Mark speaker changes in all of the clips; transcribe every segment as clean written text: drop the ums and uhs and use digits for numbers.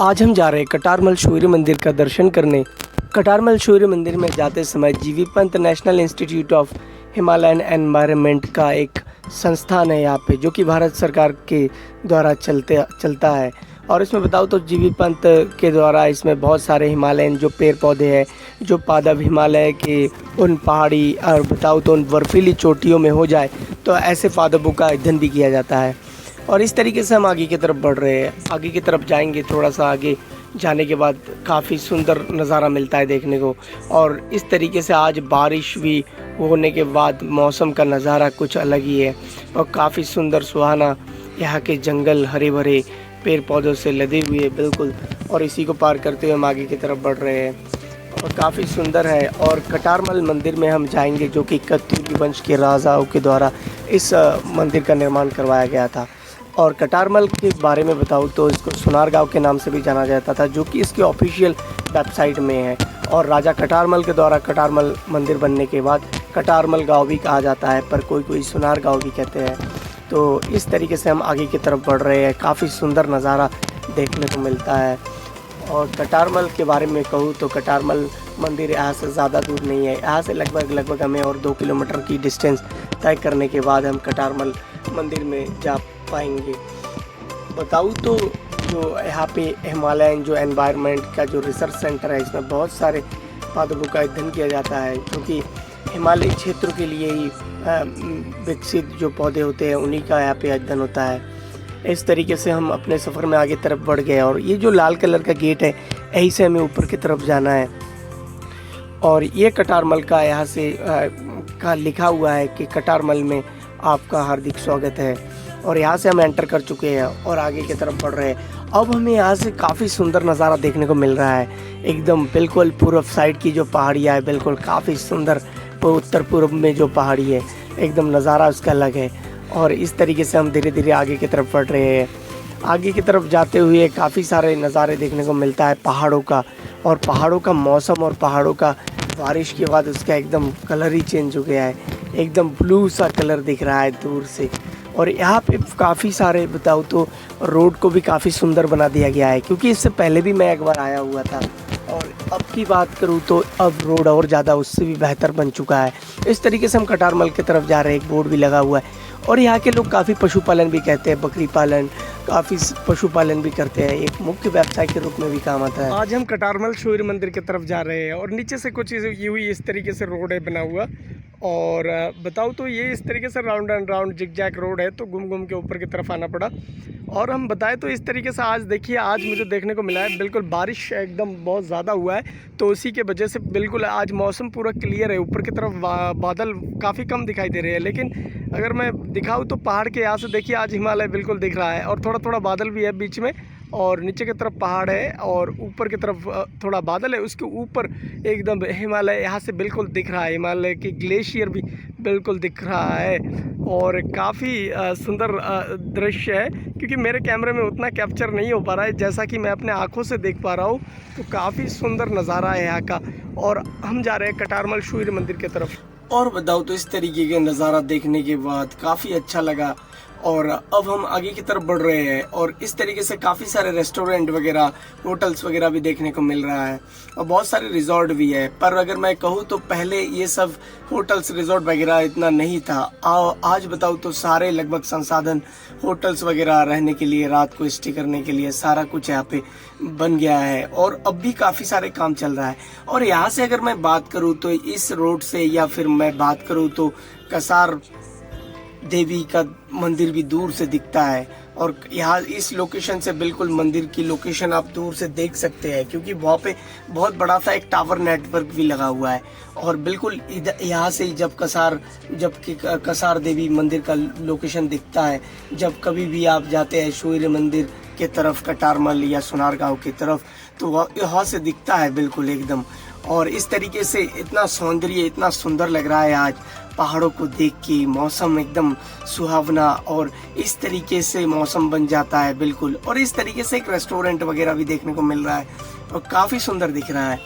Speaker 1: आज हम जा रहे हैं कटारमल सूर्य मंदिर का दर्शन करने। कटारमल सूर्य मंदिर में जाते समय जीवी Pant national institute of Himalayan environment का एक संस्थान है यहाँ पे, जो कि भारत सरकार के द्वारा चलता है। और इसमें बताऊँ तो जीवी पंत के द्वारा इसमें बहुत सारे हिमालयन जो पेड़ पौधे हैं, जो पादप हिमालय के उन पहाड़ी और बताऊँ तो उन बर्फीली चोटियों में हो जाए तो ऐसे पादपों का अध्ययन भी किया जाता है। और इस तरीके से हम आगे की तरफ बढ़ रहे हैं। आगे की तरफ जाएंगे, थोड़ा सा आगे जाने के बाद काफ़ी सुंदर नज़ारा मिलता है देखने को। और इस तरीके से आज बारिश भी होने के बाद मौसम का नज़ारा कुछ अलग ही है और काफ़ी सुंदर सुहाना। यहाँ के जंगल हरे भरे पेड़ पौधों से लदे हुए बिल्कुल। और इसी को पार करते हुए हम आगे की तरफ बढ़ रहे हैं और काफ़ी सुंदर है। और कटारमल मंदिर में हम जाएंगे, जो कि कत्यूरी वंश के राजाओं के द्वारा इस मंदिर का निर्माण करवाया गया था। और कटारमल के बारे में बताऊँ तो इसको सुनार गाँव के नाम से भी जाना जाता था, जो कि इसके ऑफिशियल वेबसाइट में है। और राजा कटारमल के द्वारा कटारमल मंदिर बनने के बाद कटारमल गाँव भी कहा जाता है, पर कोई कोई सुनार गाँव भी कहते हैं। तो इस तरीके से हम आगे की तरफ बढ़ रहे हैं। काफ़ी सुंदर नज़ारा देखने को मिलता है। और कटारमल के बारे में कहूँ तो कटारमल मंदिर यहाँ से ज़्यादा दूर नहीं है। यहाँ से लगभग हमें और 2 किलोमीटर की डिस्टेंस तय करने के बाद हम कटारमल मंदिर में जा पाएंगे। बताऊँ तो जो यहाँ पे हिमालयन जो एनवायरनमेंट का जो रिसर्च सेंटर है, इसमें बहुत सारे पादपों का अध्ययन किया जाता है, क्योंकि हिमालयी क्षेत्रों के लिए ही विकसित जो पौधे होते हैं उन्हीं का यहाँ पे अध्ययन होता है। इस तरीके से हम अपने सफ़र में आगे तरफ बढ़ गए। और ये जो लाल कलर का गेट है, यहीं से हमें ऊपर की तरफ जाना है। और ये कटारमल का यहाँ से का लिखा हुआ है कि कटारमल में आपका हार्दिक स्वागत है। और यहाँ से हम एंटर कर चुके हैं और आगे की तरफ बढ़ रहे हैं। अब हमें यहाँ से काफ़ी सुंदर नज़ारा देखने को मिल रहा है। एकदम बिल्कुल पूर्व साइड की जो पहाड़ियाँ है, बिल्कुल काफ़ी सुंदर। उत्तर पूर्व में जो पहाड़ी है, एकदम नज़ारा उसका अलग है। और इस तरीके से हम धीरे धीरे आगे की तरफ बढ़ रहे हैं। आगे की तरफ जाते हुए काफ़ी सारे नज़ारे देखने को मिलता है पहाड़ों का। और पहाड़ों का मौसम और पहाड़ों का बारिश के बाद उसका एकदम कलर ही चेंज हो गया है। एकदम ब्लू सा कलर दिख रहा है दूर से। और यहाँ पे काफ़ी सारे बताऊँ तो रोड को भी काफ़ी सुंदर बना दिया गया है, क्योंकि इससे पहले भी मैं एक बार आया हुआ था। और अब की बात करूँ तो अब रोड और ज़्यादा उससे भी बेहतर बन चुका है। इस तरीके से हम कटारमल की तरफ जा रहे हैं। एक बोर्ड भी लगा हुआ है। और यहाँ के लोग काफ़ी पशुपालन भी कहते हैं, बकरी पालन, काफ़ी पशुपालन भी करते हैं। एक मुख्य व्यवसाय के रूप में भी काम आता है। आज हम कटारमल सूर्य मंदिर की तरफ जा रहे हैं और नीचे से कुछ ये हुई इस तरीके से रोड है बना हुआ। और बताऊँ तो ये इस तरीके से round and round zigzag road है, तो घूम घूम के ऊपर की तरफ आना पड़ा। और हम बताएं तो इस तरीके से आज देखिए, आज मुझे देखने को मिला है बिल्कुल बारिश एकदम बहुत ज़्यादा हुआ है, तो उसी के वजह से बिल्कुल आज मौसम पूरा क्लियर है। ऊपर की तरफ बादल काफ़ी कम दिखाई दे रहे हैं, लेकिन अगर मैं दिखाऊँ तो पहाड़ के यहाँ से देखिए आज हिमालय बिल्कुल दिख रहा है। और थोड़ा थोड़ा बादल भी है बीच में, और नीचे की तरफ पहाड़ है और ऊपर की तरफ थोड़ा बादल है। उसके ऊपर एकदम हिमालय यहाँ से बिल्कुल दिख रहा है। हिमालय की ग्लेशियर भी बिल्कुल दिख रहा है। और काफ़ी सुंदर दृश्य है, क्योंकि मेरे कैमरे में उतना कैप्चर नहीं हो पा रहा है जैसा कि मैं अपने आँखों से देख पा रहा हूँ। तो काफ़ी सुंदर नज़ारा है यहाँ का। और हम जा रहे हैं कटारमल सूर्य मंदिर की तरफ। और बताऊँ तो इस तरीके का नज़ारा देखने के बाद काफ़ी अच्छा लगा। और अब हम आगे की तरफ बढ़ रहे हैं और इस तरीके से काफ़ी सारे रेस्टोरेंट वगैरह, होटल्स वगैरह भी देखने को मिल रहा है और बहुत सारे रिजॉर्ट भी है। पर अगर मैं कहूँ तो पहले ये सब होटल्स रिजॉर्ट वगैरह इतना नहीं था। आज बताऊँ तो सारे लगभग संसाधन होटल्स वगैरह रहने के लिए, रात को स्टे करने के लिए, सारा कुछ यहाँ पे बन गया है। और अब भी काफ़ी सारे काम चल रहा है। और यहाँ से अगर मैं बात करूँ तो इस रोड से, या फिर मैं बात करूँ तो कसार देवी का मंदिर भी दूर से दिखता है। और यहाँ इस लोकेशन से बिल्कुल मंदिर की लोकेशन आप दूर से देख सकते हैं, क्योंकि वहाँ पे बहुत बड़ा सा एक टावर नेटवर्क भी लगा हुआ है। और बिल्कुल इधर यहाँ से जब कसार देवी मंदिर का लोकेशन दिखता है, जब कभी भी आप जाते हैं सूर्य मंदिर के तरफ, कटारमल या सुनार गाँव की तरफ, तो यहाँ से दिखता है बिल्कुल एकदम। और इस तरीके से इतना सौंदर्य, इतना सुंदर लग रहा है आज पहाड़ों को देख के। मौसम एकदम सुहावना और इस तरीके से मौसम बन जाता है बिल्कुल। और इस तरीके से एक रेस्टोरेंट वगैरह भी देखने को मिल रहा है और काफ़ी सुंदर दिख रहा है।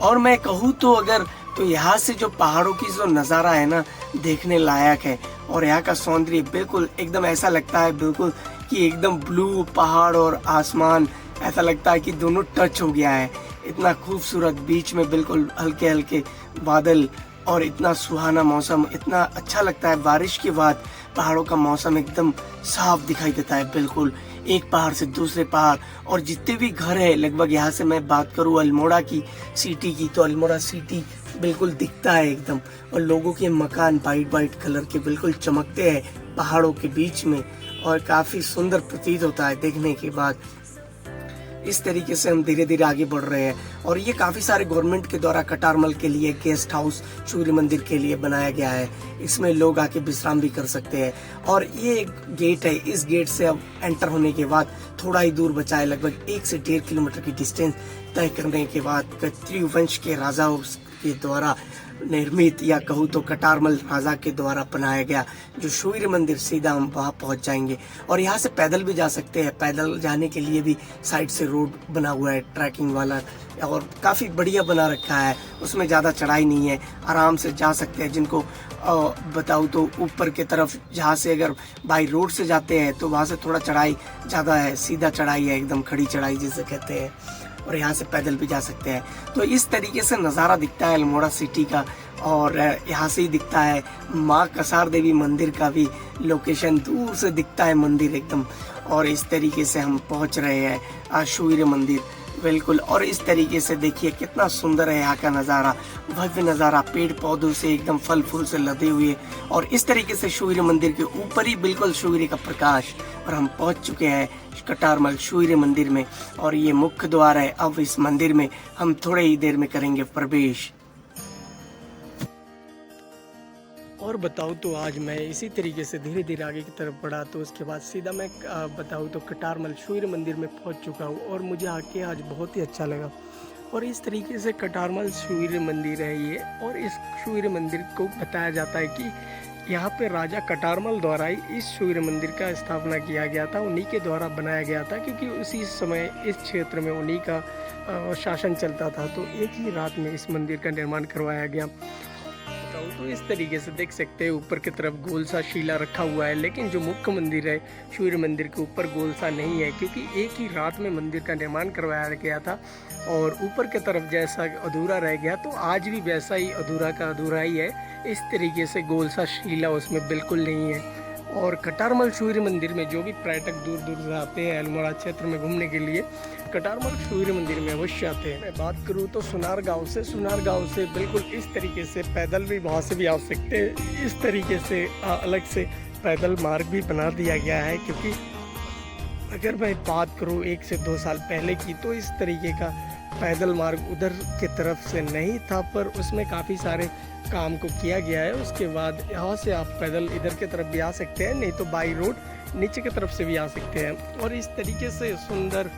Speaker 1: और मैं कहूँ तो अगर तो यहाँ से जो पहाड़ों की जो नज़ारा है ना, देखने लायक है। और यहाँ का सौंदर्य बिल्कुल एकदम ऐसा लगता है बिल्कुल कि एकदम ब्लू पहाड़ और आसमान ऐसा लगता है कि दोनों टच हो गया है। इतना खूबसूरत, बीच में बिल्कुल हल्के हल्के बादल और इतना सुहाना मौसम, इतना अच्छा लगता है। बारिश के बाद पहाड़ों का मौसम एकदम साफ दिखाई देता है, बिल्कुल एक पहाड़ से दूसरे पहाड़। और जितने भी घर है लगभग, यहाँ से मैं बात करूँ अल्मोड़ा की सिटी की, तो अल्मोड़ा सिटी बिल्कुल दिखता है एकदम। और लोगों के मकान वाइट वाइट कलर के बिल्कुल चमकते हैं पहाड़ों के बीच में, और काफ़ी सुंदर प्रतीत होता है देखने के बाद। इस तरीके से हम धीरे धीरे आगे बढ़ रहे हैं। और ये काफ़ी सारे गवर्नमेंट के द्वारा कटारमल के लिए गेस्ट हाउस सूर्य मंदिर के लिए बनाया गया है। इसमें लोग आके विश्राम भी कर सकते हैं। और ये एक गेट है, इस गेट से अब एंटर होने के बाद थोड़ा ही दूर बचा है, लगभग 1 से 1.5 किलोमीटर की डिस्टेंस तय करने के बाद कत्रियु वंश के राजाओं के द्वारा निर्मित, या कहूँ तो कटारमल राजा के द्वारा बनाया गया जो सूर्य मंदिर, सीधा हम वहाँ पहुँच जाएंगे। और यहाँ से पैदल भी जा सकते हैं। पैदल जाने के लिए भी साइड से रोड बना हुआ है ट्रैकिंग वाला, और काफ़ी बढ़िया बना रखा है। उसमें ज़्यादा चढ़ाई नहीं है, आराम से जा सकते हैं। जिनको बताऊँ तो ऊपर की तरफ जहाँ से अगर बाई रोड से जाते हैं तो वहाँ से थोड़ा चढ़ाई ज़्यादा है, सीधा चढ़ाई है, एकदम खड़ी चढ़ाई जिसे कहते हैं। और यहाँ से पैदल भी जा सकते हैं। तो इस तरीके से नज़ारा दिखता है अल्मोड़ा सिटी का। और यहाँ से ही दिखता है माँ कसार देवी मंदिर का भी लोकेशन, दूर से दिखता है मंदिर एकदम। और इस तरीके से हम पहुँच रहे हैं सूर्य मंदिर, बिल्कुल। और इस तरीके से देखिए कितना सुंदर है यहाँ का नज़ारा, भव्य नज़ारा, पेड़ पौधों से एकदम फल फूल से लदे हुए। और इस तरीके से सूर्य मंदिर के ऊपर ही बिल्कुल सूर्य का प्रकाश। और हम पहुँच चुके हैं कटारमल सूर्य मंदिर में, और ये मुख्य द्वार है। अब इस मंदिर में हम थोड़े ही देर में करेंगे प्रवेश। और बताऊँ तो आज मैं इसी तरीके से धीरे धीरे आगे की तरफ बढ़ा, तो उसके बाद सीधा मैं बताऊँ तो कटारमल सूर्य मंदिर में पहुंच चुका हूं। और मुझे आके आज बहुत ही अच्छा लगा। और इस तरीके से कटारमल सूर्य मंदिर है ये। और इस सूर्य मंदिर को बताया जाता है कि यहाँ पे राजा कटारमल द्वारा ही इस सूर्य मंदिर का स्थापना किया गया था, उन्हीं के द्वारा बनाया गया था, क्योंकि उसी समय इस क्षेत्र में उन्हीं का शासन चलता था। तो एक ही रात में इस मंदिर का निर्माण करवाया गया। तो इस तरीके से देख सकते हैं ऊपर की तरफ गोल सा शिला रखा हुआ है, लेकिन जो मुख्य मंदिर है सूर्य मंदिर के ऊपर गोल सा नहीं है, क्योंकि एक ही रात में मंदिर का निर्माण करवाया गया था। और ऊपर की तरफ जैसा अधूरा रह गया, तो आज भी वैसा ही अधूरा का अधूरा ही है। इस तरीके से गोल सा शिला उसमें बिल्कुल नहीं है। और कटारमल सूर्य मंदिर में जो भी पर्यटक दूर दूर से आते हैं अल्मोड़ा क्षेत्र में घूमने के लिए, कटारमल सूर्य मंदिर में अवश्य आते हैं। मैं बात करूँ तो सुनार गांव से बिल्कुल इस तरीके से पैदल भी वहाँ से भी आ सकते हैं। इस तरीके से अलग से पैदल मार्ग भी बना दिया गया है, क्योंकि अगर मैं बात करूँ 1 से 2 साल पहले की, तो इस तरीके का पैदल मार्ग उधर की तरफ से नहीं था, पर उसमें काफ़ी सारे काम को किया गया है। उसके बाद यहाँ से आप पैदल इधर की तरफ भी आ सकते हैं, नहीं तो बाई रोड नीचे की तरफ से भी आ सकते हैं। और इस तरीके से सुंदर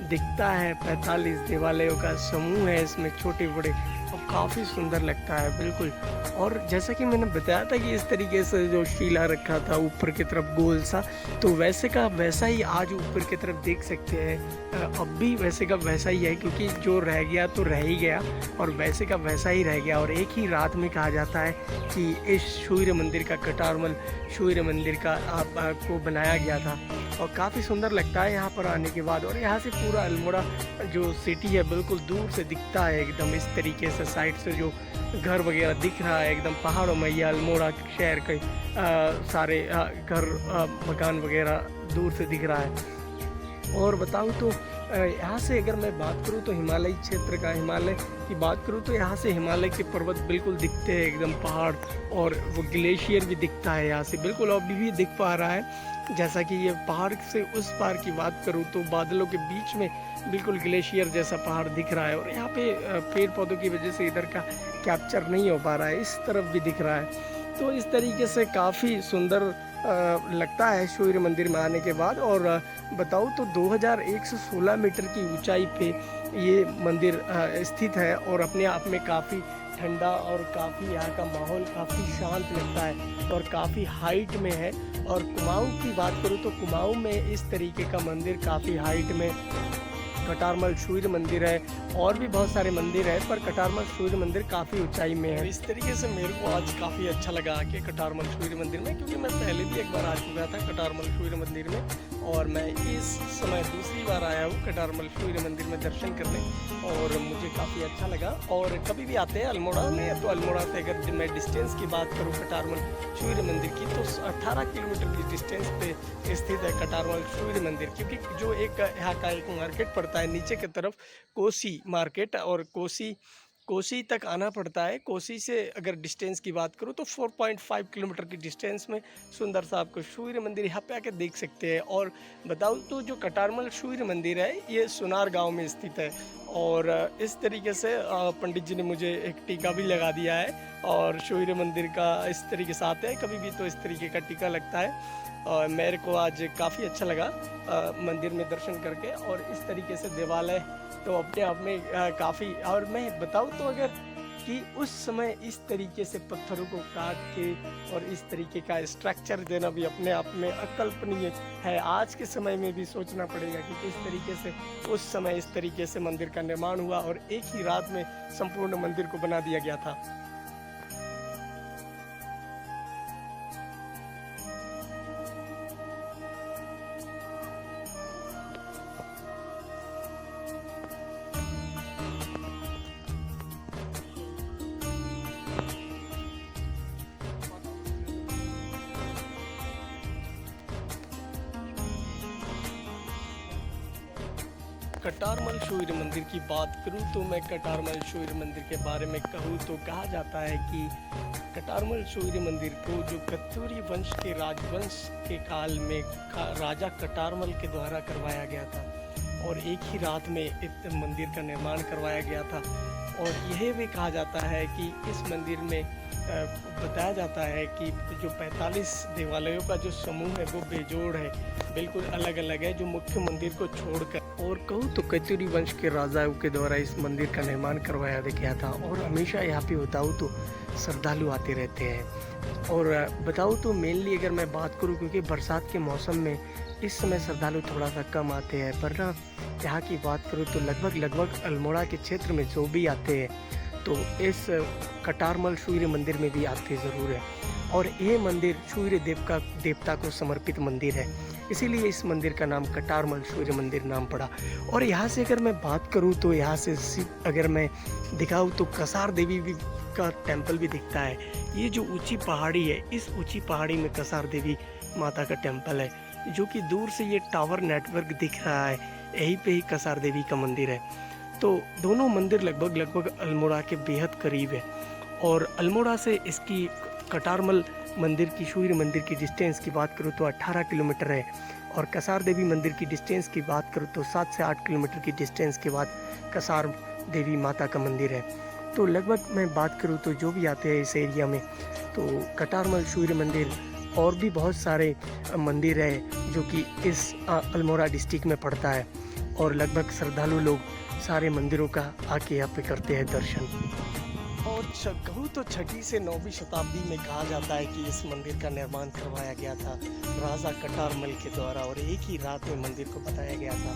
Speaker 1: दिखता है। 45 देवालयों का समूह है इसमें, छोटे बड़े, और काफ़ी सुंदर लगता है बिल्कुल। और जैसा कि मैंने बताया था कि इस तरीके से जो शिला रखा था ऊपर की तरफ गोल सा, तो वैसे का वैसा ही आज ऊपर की तरफ देख सकते हैं। अब भी वैसे का वैसा ही है, क्योंकि जो रह गया तो रह ही गया, और वैसे का वैसा ही रह गया। और एक ही रात में कहा जाता है कि इस सूर्य मंदिर का, कटारमल सूर्य मंदिर का को बनाया गया था। और काफ़ी सुंदर लगता है यहाँ पर आने के बाद। और यहाँ से पूरा अल्मोड़ा जो सिटी है बिल्कुल दूर से दिखता है एकदम। इस तरीके से साइड से जो घर वगैरह दिख रहा है एकदम पहाड़ों में, या अल्मोड़ा शहर के सारे घर मकान वगैरह दूर से दिख रहा है। और बताऊँ तो यहाँ से अगर मैं बात करूँ तो हिमालयी क्षेत्र का, हिमालय की बात करूँ तो यहाँ से हिमालय के पर्वत बिल्कुल दिखते हैं एकदम, पहाड़, और वो ग्लेशियर भी दिखता है यहाँ से बिल्कुल, अभी भी दिख पा रहा है। जैसा कि ये पहाड़ से उस पार की बात करूँ तो बादलों के बीच में बिल्कुल ग्लेशियर जैसा पहाड़ दिख रहा है। और यहाँ पे पेड़ पौधों की वजह से इधर का कैप्चर नहीं हो पा रहा है, इस तरफ भी दिख रहा है। तो इस तरीके से काफ़ी सुंदर लगता है सूर्य मंदिर में आने के बाद। और बताऊँ तो 2116 मीटर की ऊंचाई पे ये मंदिर स्थित है, और अपने आप में काफ़ी ठंडा और काफ़ी यहाँ का माहौल काफ़ी शांत लगता है, और काफ़ी हाइट में है। और कुमाऊँ की बात करूँ तो कुमाऊँ में इस तरीके का मंदिर काफ़ी हाइट में कटारमल सूर्य मंदिर है, और भी बहुत सारे मंदिर है, पर कटारमल सूर्य मंदिर काफ़ी ऊंचाई में है। इस तरीके से मेरे को आज काफ़ी अच्छा लगा आके कटारमल सूर्य मंदिर में, क्योंकि मैं पहले भी एक बार आ चुका था कटारमल सूर्य मंदिर में, और मैं इस समय दूसरी बार आया हूँ कटारमल सूर्य मंदिर में दर्शन करने और मुझे काफ़ी अच्छा लगा। और कभी भी आते हैं अल्मोड़ा में तो अल्मोड़ा से अगर मैं डिस्टेंस की बात करूँ कटारमल सूर्य मंदिर की तो 18 किलोमीटर की डिस्टेंस पे स्थित है कटारमल सूर्य मंदिर, क्योंकि जो एक यहाँ का एक मार्केट पड़ता है नीचे की तरफ कोसी मार्केट, और कोसी तक आना पड़ता है। कोसी से अगर डिस्टेंस की बात करूँ तो 4.5 किलोमीटर की डिस्टेंस में सुंदर सा आपको सूर्य मंदिर यहाँ पे आके देख सकते हैं। और बताऊँ तो जो कटारमल सूर्य मंदिर है ये सुनार गांव में स्थित है। और इस तरीके से पंडित जी ने मुझे एक टीका भी लगा दिया है और सूर्य मंदिर का इस तरीके से आते हैं कभी भी तो इस तरीके का टीका लगता है। और मेरे को आज काफ़ी अच्छा लगा मंदिर में दर्शन करके। और इस तरीके से देवालय तो अपने आप में काफ़ी, और मैं बताऊँ तो अगर कि उस समय इस तरीके से पत्थरों को काट के और इस तरीके का स्ट्रक्चर देना भी अपने आप में अकल्पनीय है। आज के समय में भी सोचना पड़ेगा कि किस तरीके से उस समय इस तरीके से मंदिर का निर्माण हुआ और एक ही रात में संपूर्ण मंदिर को बना दिया गया था। कटारमल सूर्य मंदिर की बात करूं तो मैं कटारमल सूर्य मंदिर के बारे में कहूं तो कहा जाता है कि कटारमल सूर्य मंदिर को जो कत्यूरी वंश के राजवंश के काल में राजा कटारमल के द्वारा करवाया गया था और एक ही रात में इस मंदिर का निर्माण करवाया गया था। और यह भी कहा जाता है कि इस मंदिर में बताया जाता है कि जो 45 देवालयों का जो समूह है वो बेजोड़ है, बिल्कुल अलग अलग है, जो मुख्य मंदिर को छोड़कर। और कहूँ तो कत्यूरी वंश के राजाओं के द्वारा इस मंदिर का निर्माण करवाया गया था। और हमेशा यहाँ पे बताऊँ तो श्रद्धालु आते रहते हैं। और बताऊँ तो मेनली अगर मैं बात करूँ क्योंकि बरसात के मौसम में इस समय श्रद्धालु थोड़ा सा कम आते हैं, पर ना यहाँ की बात करूँ तो लगभग अल्मोड़ा के क्षेत्र में जो भी आते हैं तो इस कटारमल सूर्य मंदिर में भी आते ज़रूर है। और ये मंदिर सूर्य देवता को समर्पित मंदिर है, इसीलिए इस मंदिर का नाम कटारमल सूर्य मंदिर नाम पड़ा। और यहाँ से अगर मैं बात करूँ तो यहाँ से अगर मैं दिखाऊँ तो कसार देवी भी का टेम्पल भी दिखता है। ये जो ऊंची पहाड़ी है, इस ऊंची पहाड़ी में कसार देवी माता का टेम्पल है, जो कि दूर से ये टावर नेटवर्क दिख रहा है, यहीं पे ही कसार देवी का मंदिर है। तो दोनों मंदिर लगभग अल्मोड़ा के बेहद करीब है। और अल्मोड़ा से इसकी कटारमल मंदिर की सूर्य मंदिर की डिस्टेंस की बात करूँ तो 18 किलोमीटर है। और कसार देवी मंदिर की डिस्टेंस की बात करूँ तो 7 से 8 किलोमीटर की डिस्टेंस के बाद कसार देवी माता का मंदिर है। तो लगभग मैं बात करूँ तो जो भी आते हैं इस एरिया में तो कटारमल सूर्य मंदिर और भी बहुत सारे मंदिर है जो कि इस अल्मोड़ा डिस्ट्रिक्ट में पड़ता है। और लगभग श्रद्धालु लोग सारे मंदिरों का आके यहाँ पे करते हैं दर्शन। और कहूँ तो 6वीं से 9वीं शताब्दी में कहा जाता है कि इस मंदिर का निर्माण करवाया गया था राजा कटारमल के द्वारा और एक ही रात में मंदिर को बनाया गया था।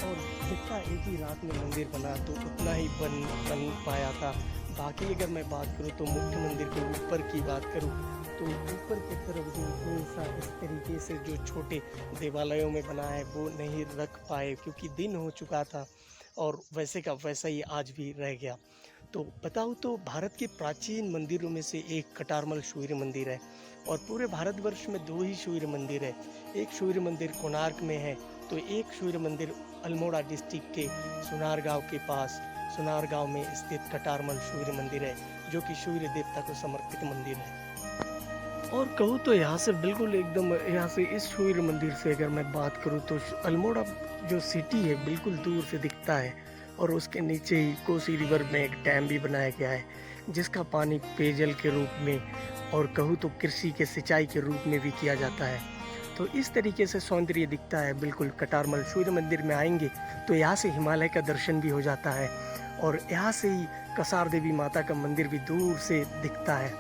Speaker 1: और जितना एक ही रात में मंदिर बना तो उतना ही बन पाया था। बाकी अगर मैं बात करूँ तो मुख्य मंदिर के ऊपर की बात करूँ तो ऊपर की तरफ जो ऐसा इस तरीके से जो छोटे देवालयों में बना है वो नहीं रख पाए क्योंकि दिन हो चुका था और वैसे का वैसा ही आज भी रह गया। तो बताऊँ तो भारत के प्राचीन मंदिरों में से एक कटारमल सूर्य मंदिर है और पूरे भारतवर्ष में 2 ही सूर्य मंदिर है। एक सूर्य मंदिर कोणार्क में है तो एक सूर्य मंदिर अल्मोड़ा डिस्ट्रिक्ट के सुनार गांव के पास सुनार गांव में स्थित कटारमल सूर्य मंदिर है, जो कि सूर्य देवता को समर्पित मंदिर है। और कहूँ तो यहाँ से बिल्कुल एकदम यहाँ से इस सूर्य मंदिर से अगर मैं बात करूँ तो अल्मोड़ा जो सिटी है बिल्कुल दूर से दिखता है। और उसके नीचे ही कोसी रिवर में एक डैम भी बनाया गया है जिसका पानी पेयजल के रूप में और कहूँ तो कृषि के सिंचाई के रूप में भी किया जाता है। तो इस तरीके से सौंदर्य दिखता है बिल्कुल। कटारमल सूर्य मंदिर में आएंगे तो यहाँ से हिमालय का दर्शन भी हो जाता है और यहाँ से ही कसार देवी माता का मंदिर भी दूर से दिखता है।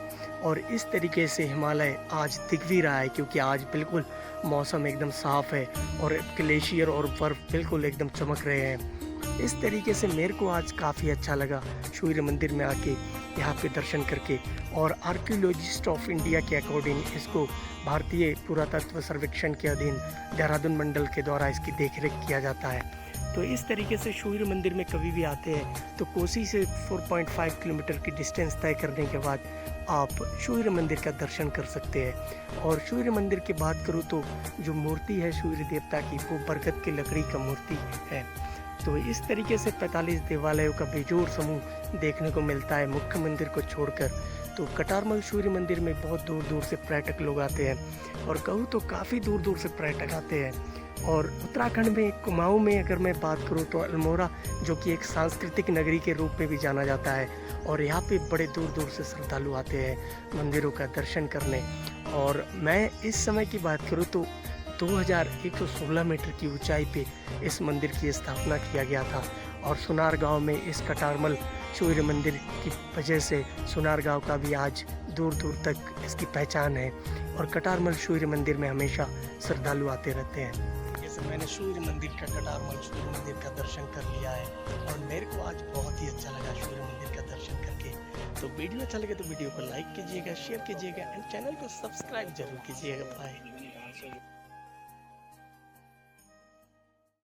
Speaker 1: और इस तरीके से हिमालय आज दिख भी रहा है क्योंकि आज बिल्कुल मौसम एकदम साफ़ है और ग्लेशियर और बर्फ़ बिल्कुल एकदम चमक रहे हैं। इस तरीके से मेरे को आज काफ़ी अच्छा लगा सूर्य मंदिर में आके यहाँ पे दर्शन करके। और आर्कियोलॉजिस्ट ऑफ इंडिया के अकॉर्डिंग इसको भारतीय पुरातत्व सर्वेक्षण के अधीन देहरादून मंडल के द्वारा इसकी देखरेख किया जाता है। तो इस तरीके से सूर्य मंदिर में कभी भी आते हैं तो कोसी से 4.5 किलोमीटर की डिस्टेंस तय करने के बाद आप सूर्य मंदिर का दर्शन कर सकते हैं। और सूर्य मंदिर की बात करूँ तो जो मूर्ति है सूर्य देवता की, वो बरगद की लकड़ी का मूर्ति है। तो इस तरीके से 45 देवालयों का बेजोड़ समूह देखने को मिलता है मुख्य मंदिर को छोड़कर। तो कटारमल सूर्य मंदिर में बहुत दूर दूर से पर्यटक लोग आते हैं, और कहूँ तो काफ़ी दूर दूर से पर्यटक आते हैं। और उत्तराखंड में कुमाऊं में अगर मैं बात करूं तो अल्मोड़ा, जो कि एक सांस्कृतिक नगरी के रूप में भी जाना जाता है, और यहाँ पे बड़े दूर दूर से श्रद्धालु आते हैं मंदिरों का दर्शन करने। और मैं इस समय की बात करूं तो 2116 मीटर की ऊंचाई पे इस मंदिर की स्थापना किया गया था। और सुनार गांव में इस कटारमल सूर्य मंदिर की वजह से सुनार गांव का भी आज दूर दूर तक इसकी पहचान है। और कटारमल सूर्य मंदिर में हमेशा श्रद्धालु आते रहते हैं। जैसे मैंने सूर्य मंदिर का, कटारमल सूर्य मंदिर का दर्शन कर लिया है, और मेरे को आज बहुत ही अच्छा लगा सूर्य मंदिर का दर्शन करके। तो वीडियो अच्छा लगे तो वीडियो को लाइक कीजिएगा, शेयर कीजिएगा एंड चैनल को सब्सक्राइब जरूर कीजिएगा। बाय।